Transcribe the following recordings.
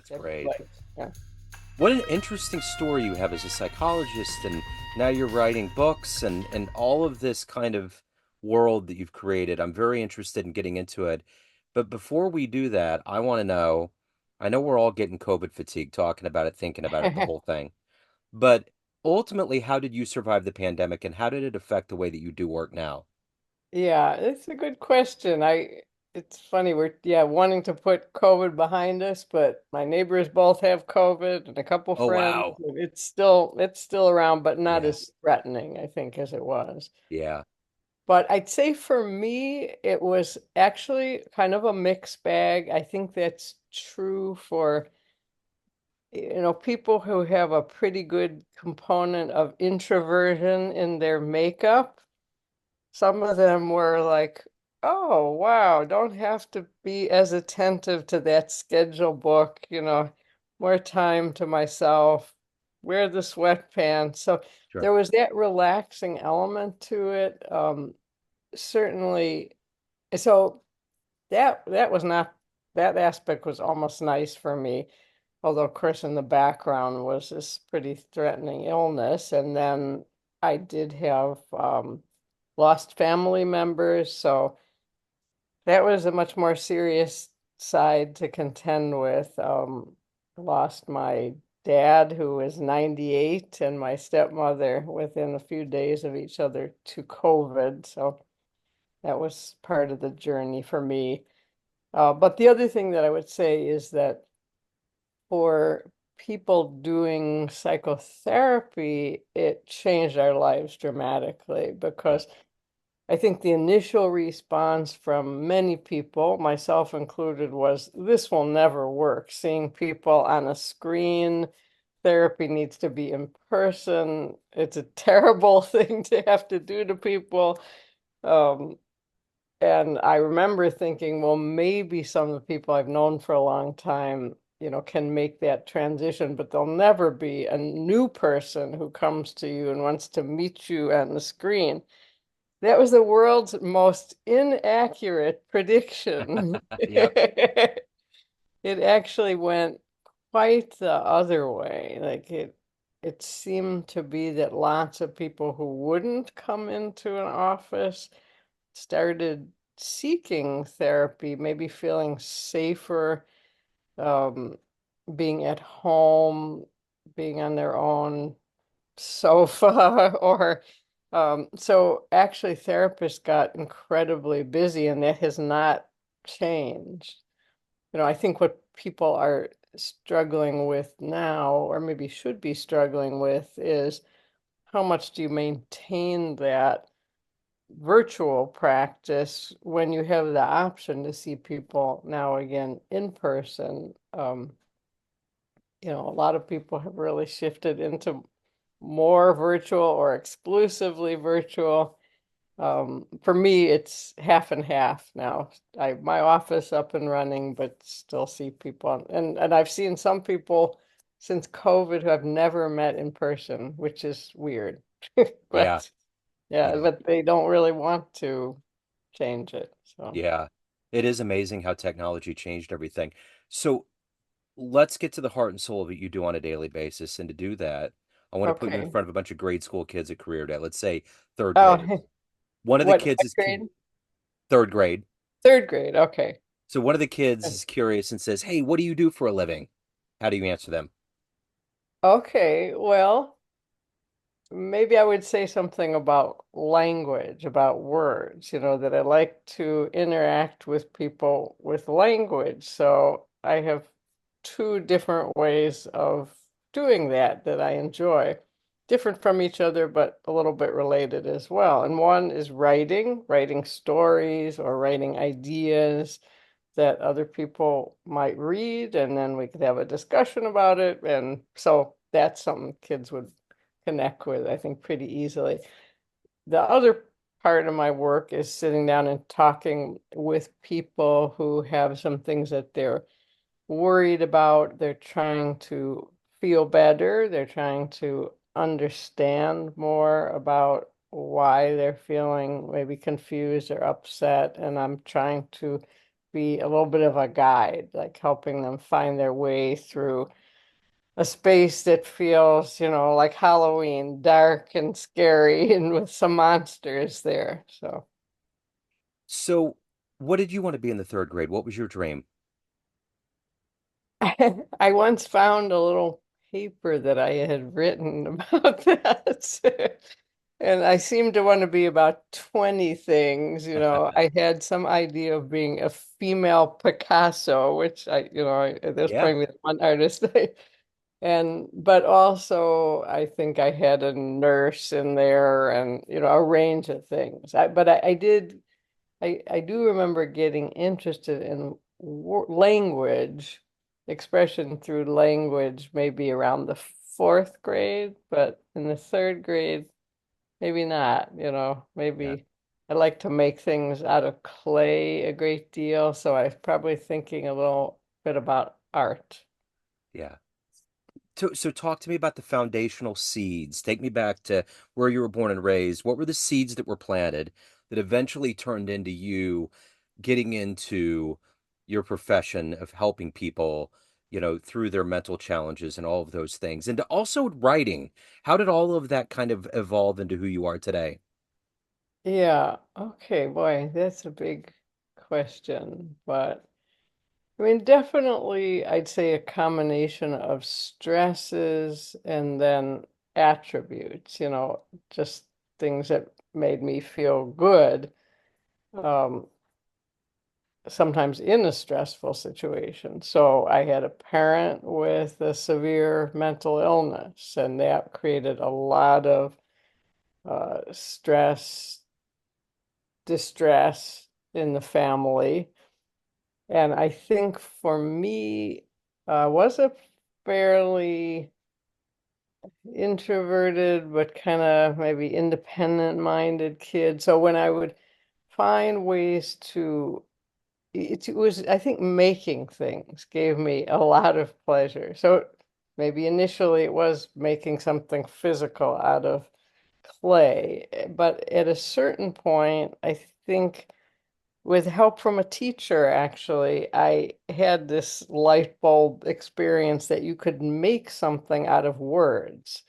That's great. right. Yeah. What an interesting story you have as a psychologist, and now you're writing books and all of this kind of world that you've created. I'm very interested in getting into it. But before we do that, I know we're all getting COVID fatigue talking about it, thinking about it, the whole thing. But ultimately, how did you survive the pandemic and how did it affect the way that you do work now? Yeah, it's a good question. It's funny, we're, yeah, wanting to put COVID behind us, but my neighbors both have COVID and a couple Oh, friends. wow. It's still around, but not Yeah. as threatening, I think, as it was. Yeah. But I'd say for me, it was actually kind of a mixed bag. I think that's true for, people who have a pretty good component of introversion in their makeup. Some of them were like, oh, wow, don't have to be as attentive to that schedule book, more time to myself, wear the sweatpants. So Sure. there was that relaxing element to it. Certainly, so that was not, that aspect was almost nice for me. Although, of course, in the background was this pretty threatening illness. And then I did have lost family members. So that was a much more serious side to contend with. Lost my dad, who was 98, and my stepmother within a few days of each other to COVID. So that was part of the journey for me. But the other thing that I would say is that for people doing psychotherapy, it changed our lives dramatically Yeah. because I think the initial response from many people, myself included, was this will never work. Seeing people on a screen, therapy needs to be in person. It's a terrible thing to have to do to people. Um, and I remember thinking, well, maybe some of the people I've known for a long time, can make that transition, but there'll never be a new person who comes to you and wants to meet you on the screen. That was the world's most inaccurate prediction. Yep. It actually went quite the other way. Like it seemed to be that lots of people who wouldn't come into an office started seeking therapy, maybe feeling safer, um, being at home, being on their own sofa or so actually therapists got incredibly busy and that has not changed. I think what people are struggling with now, or maybe should be struggling with, is how much do you maintain that virtual practice when you have the option to see people now again in person. A lot of people have really shifted into more virtual or exclusively virtual. For me, it's half and half now. My office up and running, but still see people. And I've seen some people since COVID who I've never met in person, which is weird. Yeah. But yeah, Yeah. but they don't really want to change it. So, Yeah. It is amazing how technology changed everything. So let's get to the heart and soul of what you do on a daily basis. And to do that, I want to put you in okay. front of a bunch of grade school kids at career day. Let's say third graders. Oh, One of the what kids is grade? third grade. Third grade. Okay. So one of the kids is curious and says, "Hey, what do you do for a living?" How do you answer them? Okay. Well, maybe I would say something about language, about words, that I like to interact with people with language. So I have two different ways of doing that I enjoy, different from each other, but a little bit related as well. And one is writing stories or writing ideas that other people might read, and then we could have a discussion about it. And so that's something kids would connect with, I think, pretty easily. The other part of my work is sitting down and talking with people who have some things that they're worried about. They're trying to feel better. They're trying to understand more about why they're feeling maybe confused or upset. And I'm trying to be a little bit of a guide, like helping them find their way through a space that feels, like Halloween, dark and scary and with some monsters there. So So, what did you want to be in the third grade? What was your dream? I once found a little paper that I had written about that. And I seemed to want to be about 20 things. I had some idea of being a female Picasso, which there's Yeah, probably one artist. But also I think I had a nurse in there and, a range of things. I do remember getting interested in language, expression through language, maybe around the fourth grade, but in the third grade, maybe not, yeah, maybe I like to make things out of clay a great deal, so I was probably thinking a little bit about art. yeah. So talk to me about the foundational seeds. Take me back to where you were born and raised. What were the seeds that were planted that eventually turned into you getting into your profession of helping people, through their mental challenges and all of those things? And also writing. How did all of that kind of evolve into who you are today? Yeah, okay, boy, that's a big question, but I mean, definitely, I'd say a combination of stresses and then attributes, just things that made me feel good, um, sometimes in a stressful situation. So I had a parent with a severe mental illness, and that created a lot of stress, distress in the family. And I think for me, was a fairly introverted, but kind of maybe independent-minded kid. So when I would find ways to, it was, I think making things gave me a lot of pleasure. So maybe initially it was making something physical out of clay, but at a certain point, I think with help from a teacher, actually, I had this light bulb experience that you could make something out of words.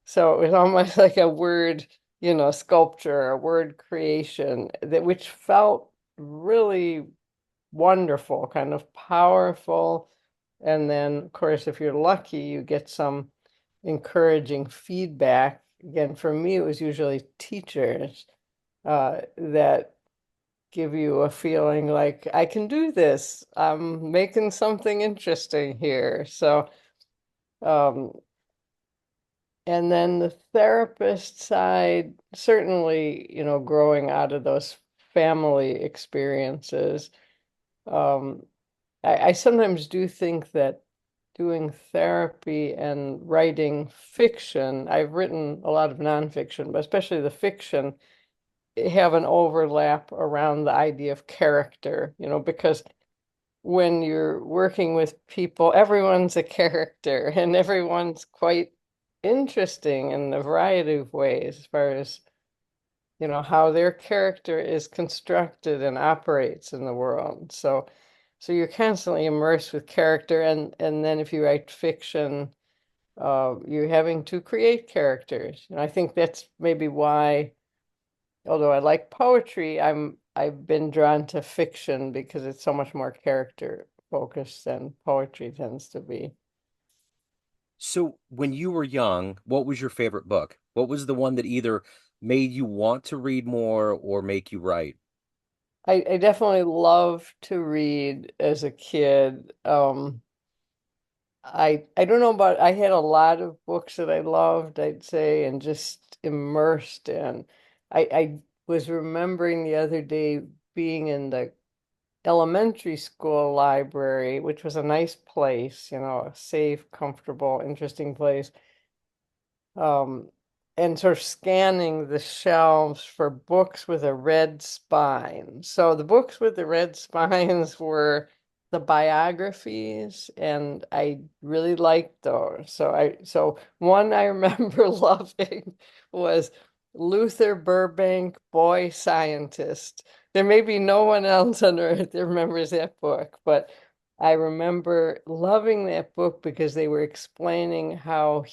So it was almost like a word, sculpture, a word creation that which felt really wonderful, kind of powerful. And then, of course, if you're lucky, you get some encouraging feedback. Again, for me, it was usually teachers that give you a feeling like I can do this. I'm making something interesting here. So, um, and then the therapist side, certainly, growing out of those family experiences, um, I sometimes do think that doing therapy and writing fiction, I've written a lot of nonfiction, but especially the fiction, have an overlap around the idea of character, because when you're working with people, everyone's a character and everyone's quite interesting in a variety of ways as far as, how their character is constructed and operates in the world. So you're constantly immersed with character and then if you write fiction, you're having to create characters. And I think that's maybe why, although I like poetry, I've been drawn to fiction because it's so much more character focused than poetry tends to be. So, when you were young, what was your favorite book? What was the one that either made you want to read more or make you write? I definitely love to read as a kid. I don't know about I had a lot of books that I loved, I'd say, and just immersed in. I was remembering the other day being in the elementary school library, which was a nice place, a safe, comfortable, interesting place. Um, and sort of scanning the shelves for books with a red spine. So the books with the red spines were the biographies, and I really liked those. So one I remember loving was Luther Burbank, Boy Scientist There may be no one else on earth that remembers that book, but I remember loving that book because they were explaining how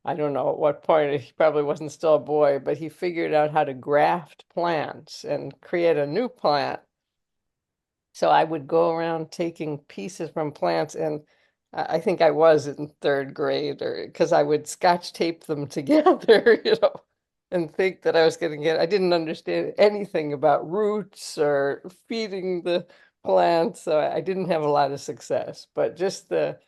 I don't know at what point, he probably wasn't still a boy, but he figured out how to graft plants and create a new plant. So I would go around taking pieces from plants, and I think I was in third grade, or because I would scotch tape them together, and think that I was going to get. I didn't understand anything about roots or feeding the plants, so I didn't have a lot of success. But just the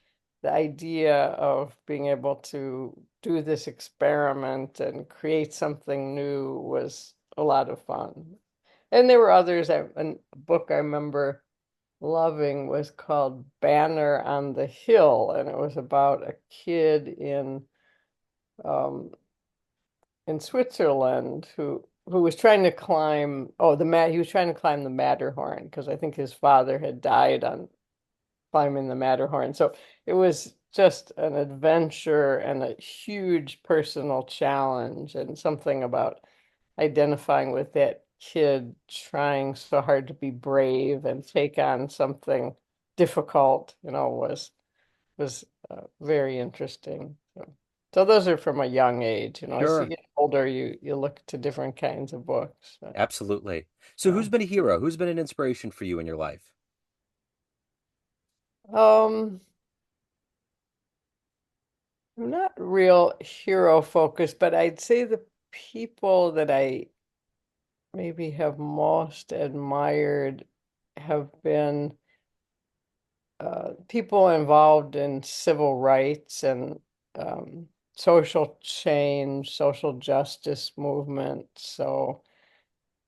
idea of being able to do this experiment and create something new was a lot of fun. And there were others. A book I remember loving was called Banner on the Hill, and it was about a kid um, in Switzerland who was trying to climb. Oh, he was trying to climb the Matterhorn because I think his father had died on climbing the Matterhorn. So it was just an adventure and a huge personal challenge, and something about identifying with that kid trying so hard to be brave and take on something difficult, was very interesting. So those are from a young age. As you Sure. get older, you look to different kinds of books. Absolutely. So who's So, been a hero? Who's been an inspiration for you in your life? I'm not real hero focused, but I'd say the people that I maybe have most admired have been people involved in civil rights and social change, social justice movement. So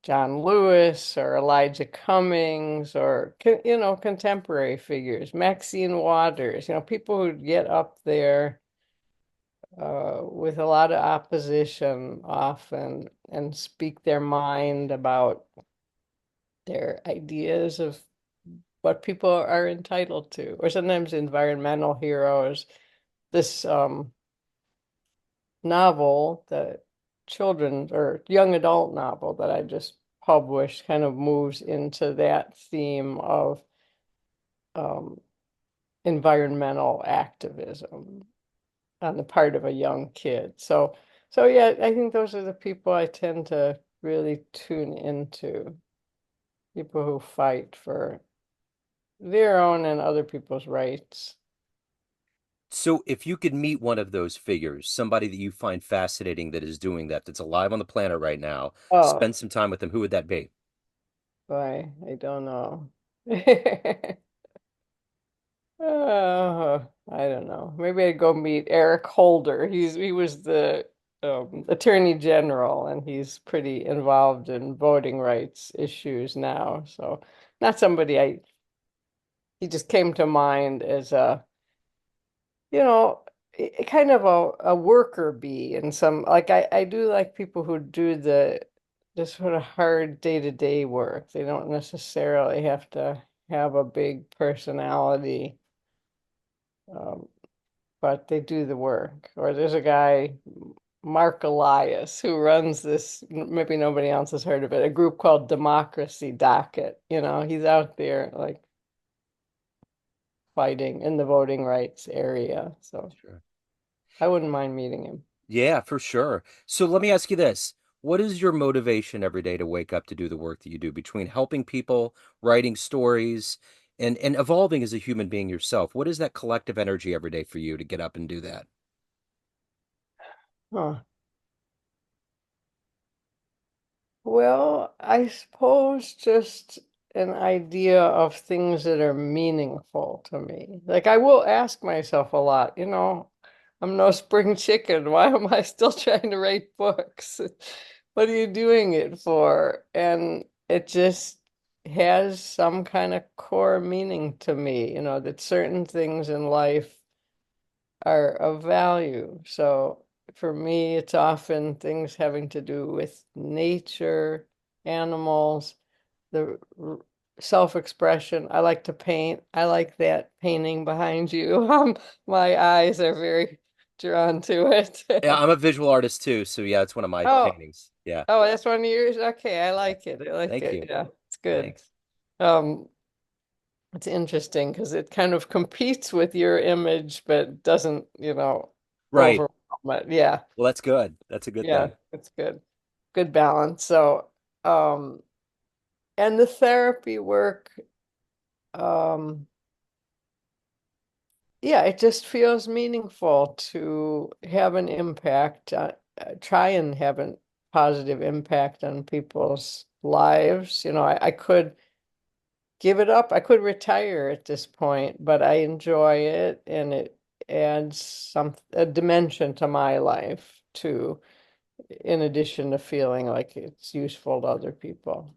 John Lewis or Elijah Cummings or contemporary figures, Maxine Waters, people who get up there with a lot of opposition often and speak their mind about their ideas of what people are entitled to, or sometimes environmental heroes. This novel, the children or young adult novel that I just published, kind of moves into that theme of um, environmental activism on the part of a young kid. So yeah, I think those are the people I tend to really tune into, people who fight for their own and other people's rights. So if you could meet one of those figures, somebody that you find fascinating that is doing that, that's alive on the planet right now, Oh, spend some time with them, who would that be? boy, I don't know. I don't know. Maybe I'd go meet Eric Holder. He was the Attorney General, and he's pretty involved in voting rights issues now. So not somebody he just came to mind as you know, kind of a worker bee, and some like I do like people who do the sort of hard day-to-day work. They don't necessarily have to have a big personality. Um, but they do the work. Or there's a guy, Mark Elias, who runs this, maybe nobody else has heard of it, a group called Democracy Docket. He's out there like fighting in the voting rights area. So Sure. I wouldn't mind meeting him. Yeah, for sure. So let me ask you this. What is your motivation every day to wake up to do the work that you do between helping people, writing stories, and evolving as a human being yourself? What is that collective energy every day for you to get up and do that? Huh. Well, I suppose just an idea of things that are meaningful to me. Like I will ask myself a lot, I'm no spring chicken. Why am I still trying to write books? What are you doing it for? And it just has some kind of core meaning to me, that certain things in life are of value. So for me, it's often things having to do with nature, animals, the self-expression. I like to paint. I like that painting behind you. My eyes are very drawn to Yeah, it. I'm a visual artist too, so yeah, it's one of my Oh, paintings. Yeah. Oh, that's one of yours? Okay, I Yeah. like it. I like Thank it. you. Yeah, it's good. Thanks. Um, it's interesting because it kind of competes with your image, but doesn't, Right. overwhelm it. Yeah, Well, that's good. That's a good yeah, thing. it's good. Good balance. So, um, and the therapy work, um, yeah, it just feels meaningful to have an impact, try and have a positive impact on people's lives. I could give it up. I could retire at this point, but I enjoy it and it adds a dimension to my life too, in addition to feeling like it's useful to other people.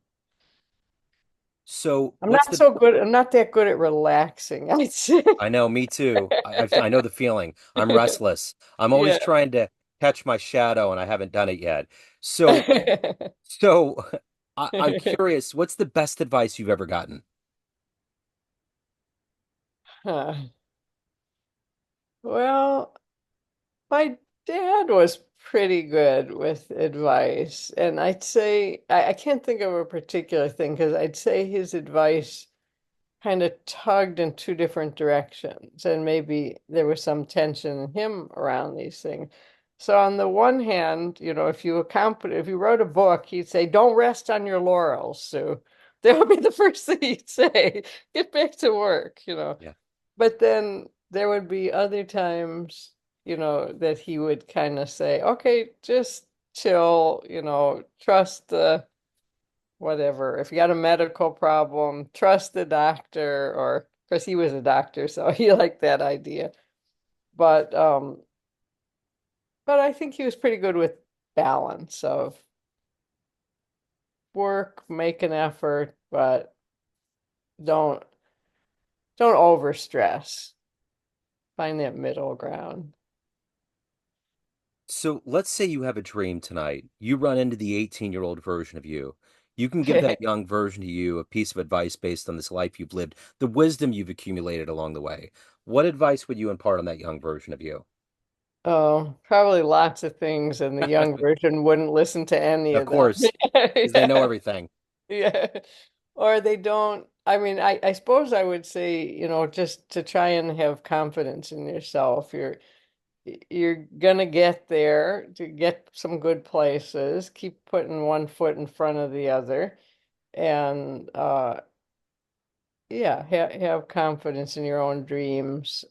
So, what's the I'm not that good at relaxing, I'd say. I know, me too. I know the feeling. I'm restless. I'm always Yeah. trying to catch my shadow, and I haven't done it yet. So, so I'm curious, what's the best advice you've ever gotten? Huh. Well, my dad was pretty good with advice, and I'd say I can't think of a particular thing because I'd say his advice kind of tugged in two different directions, and maybe there was some tension in him around these things. So on the one hand, if you wrote a book, he'd say, "Don't rest on your laurels, Sue." That would be the first thing he'd say. Get back to work. Yeah. But then there would be other times, that he would kind of say, "Okay, just chill, trust the whatever. If you got a medical problem, trust the doctor," or because he was a doctor, so he liked that idea. But but I think he was pretty good with balance of work, make an effort, but don't don't overstress. Find that middle ground. So let's say you have a dream tonight. You run into the 18-year-old version of you. You can give that young version of you a piece of advice based on this life you've lived, the wisdom you've accumulated along the way. What advice would you impart on that young version of you? Oh, probably lots of things, and the young version wouldn't listen to any Of of them. course, because they know Yeah. everything. Yeah. Or they don't. I mean, I suppose I would say, just to try and have confidence in yourself. You're gonna get there to get some good places. Keep putting one foot in front of the other. And yeah, have confidence in your own dreams.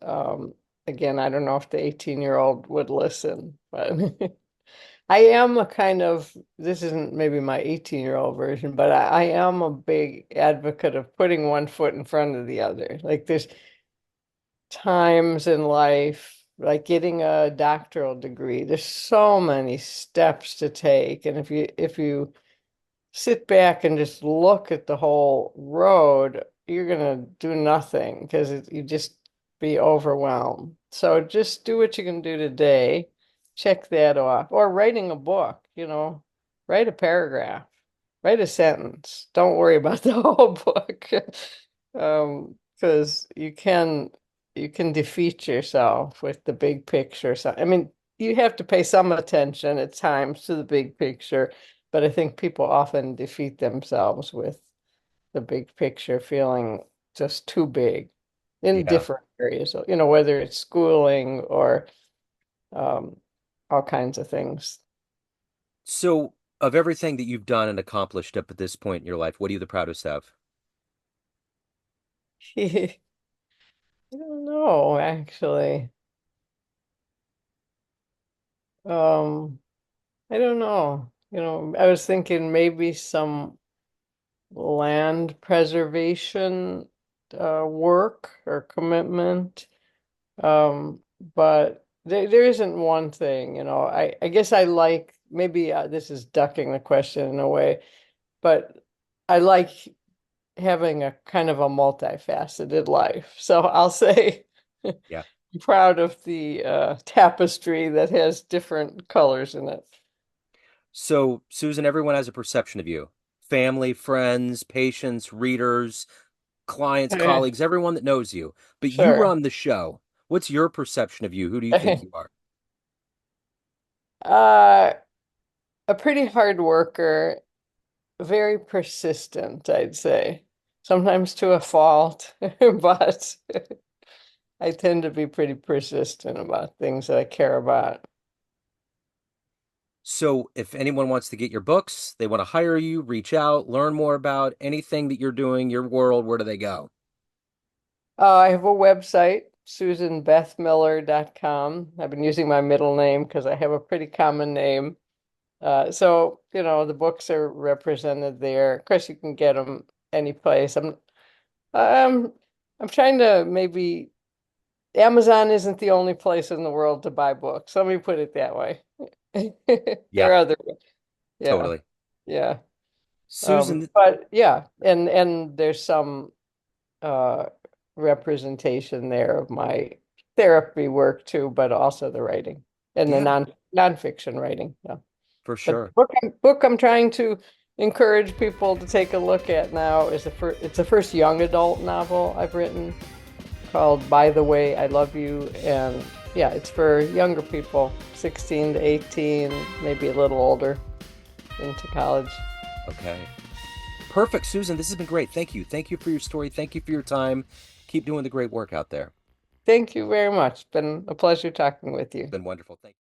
Again, I don't know if the 18-year-old would listen, but I am a kind of, this isn't maybe my 18-year-old version, but I am a big advocate of putting one foot in front of the other. Like there's times in life, like getting a doctoral degree, there's so many steps to take. And if you sit back and just look at the whole road, you're gonna do nothing because you just be overwhelmed. So just do what you can do today. Check that off. Or writing a book, write a paragraph, write a sentence. Don't worry about the whole book. Because you can defeat yourself with the big picture. So, I mean, you have to pay some attention at times to the big picture, but I think people often defeat themselves with the big picture feeling just too big in Yeah. different areas, whether it's schooling or um, all kinds of things. So, of everything that you've done and accomplished up at this point in your life, what are you the proudest of? I don't know, actually. Um, I don't know. I was thinking maybe some land preservation work or commitment. But there isn't one thing, I guess I like maybe this is ducking the question in a way, but I like having a kind of a multifaceted life. So I'll say I'm Yeah. proud of the tapestry that has different colors in it. So, Susan, everyone has a perception of you. Family, friends, patients, readers, clients, Eh, colleagues, everyone that knows you. But you Sure. run the show. What's your perception of you? Who do you think you are? Uh, a pretty hard worker, very persistent, I'd say. Sometimes to a fault, but I tend to be pretty persistent about things that I care about. So if anyone wants to get your books, they want to hire you, reach out, learn more about anything that you're doing, your world, where do they go? I have a website, susanbethmiller.com. I've been using my middle name because I have a pretty common name. So, the books are represented there. Of course, you can get them any place. Um, I'm trying to maybe Amazon isn't the only place in the world to buy books. Let me put it that way. There Yeah, are other, yeah, totally. yeah. Susan, But yeah, and there's some uh representation there of my therapy work too, but also the writing and the yeah, nonfiction writing. Yeah. for But sure. book I'm trying to encourage people to take a look at now is it's the first young adult novel I've written called By the Way, I Love You. And yeah, it's for younger people, 16 to 18, maybe a little older, into college. Okay. Perfect, Susan. This has been great. Thank you. Thank you for your story. Thank you for your time. Keep doing the great work out there. Thank you very much. It's been a pleasure talking with It's you. been wonderful. Thank you.